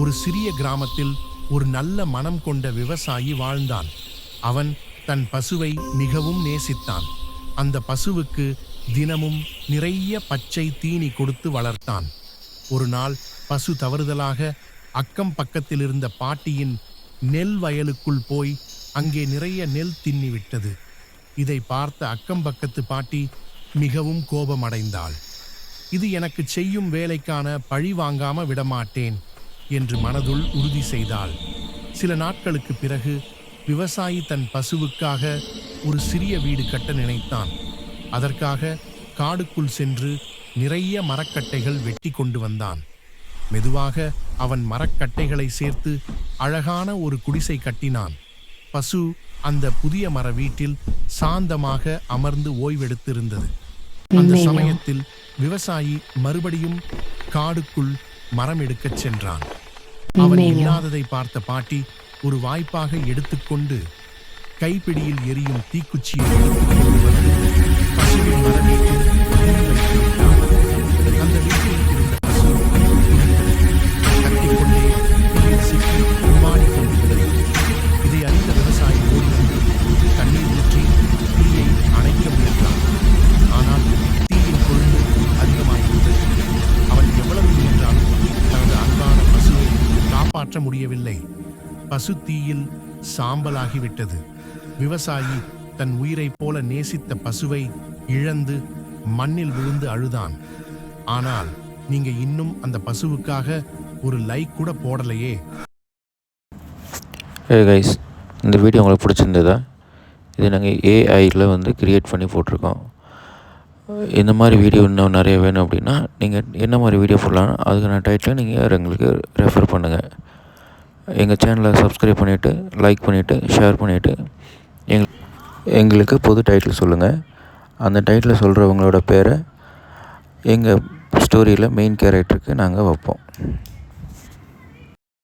ஒரு சிறிய கிராமத்தில் ஒரு நல்ல மனம் கொண்ட விவசாயி வாழ்ந்தான். அவன் தன் பசுவை மிகவும் நேசித்தான். அந்த பசுவுக்கு தினமும் நிறைய பச்சை தீனி கொடுத்து வளர்த்தான். ஒரு நாள் பசு தவறுதலாக அக்கம் பக்கத்தில் இருந்த பாட்டியின் நெல் வயலுக்குள் போய் அங்கே நிறைய நெல் தின்னிவிட்டது. இதை பார்த்த அக்கம் பக்கத்து பாட்டி மிகவும் கோபமடைந்தாள். இது எனக்கு செய்யும் வேலைக்கான பழி வாங்காம விடமாட்டேன் என்று மனதுள் உறுதி செய்தாள். சில நாட்களுக்கு பிறகு விவசாயி தன் பசுவுக்காக ஒரு சிறிய வீடு கட்ட நினைத்தான். அதற்காக காடுக்குள் சென்று நிறைய மரக்கட்டைகள் வெட்டி கொண்டு வந்தான். மெதுவாக அவன் மரக்கட்டைகளை சேர்த்து அழகான ஒரு குடிசை கட்டினான். பசு அந்த புதிய மர வீட்டில் சாந்தமாக அமர்ந்து ஓய்வெடுத்திருந்தது. அந்த சமயத்தில் விவசாயி மறுபடியும் காடுக்குள் மரம் எடுக்கச் சென்றான். அவன் இல்லாததை பார்த்த பாட்டி ஒரு வாய்ப்பாக எடுத்துக்கொண்டு கைப்பிடியில் எரியும் தீக்குச்சியை எடுத்துக்கொண்டு வந்து பசுவின் மர வீட்டில் வைத்துவிட்டான். அந்த வீட்டில் இருந்த பசு கத்திக்கொண்டே தீயில் சிக்கி உருவாடிக் கொண்டிருந்தது. இதை அறிந்த விவசாயி ஓடி வந்து தண்ணீர் ஊற்றி தீயை அணைக்க முயன்றான். ஆனால் தீயின் கொழுந்து அதிகமாகிவிட்டது. அவன் எவ்வளவு முயன்றாலும் தனது அன்பான பசுவை காப்பாற்ற முடியவில்லை. பசு தீயில் சாம்பலாகிவிட்டது. விவசாயி தன் உயிரைப் போல நேசித்த பசுவை இழந்து மண்ணில் விழுந்து அழுதான். ஆனால் நீங்க இன்னும் அந்த பசுவுக்காக ஒரு லைக் கூட போடலையே. கைஸ், இந்த வீடியோ உங்களுக்கு பிடிச்சிருந்ததா? இது நாங்கள் ஏஐயில் கிரியேட் பண்ணி போட்டிருக்கோம். இந்த மாதிரி வீடியோ இன்னும் நிறைய வேணும் அப்படின்னா நீங்கள் என்ன மாதிரி வீடியோ போடலாம் அதுக்கான டைட்டில் நீங்கள் எங்களுக்கு ரெஃபர் பண்ணுங்கள். எங்கள் சேனலை சப்ஸ்கிரைப் பண்ணிவிட்டு லைக் பண்ணிவிட்டு ஷேர் பண்ணிவிட்டு எங்களுக்கு பொது டைட்டில் சொல்லுங்கள். அந்த டைட்டில் சொல்கிறவங்களோட பேரை எங்கள் ஸ்டோரியில் மெயின் கேரக்டருக்கு நாங்கள் வைப்போம்.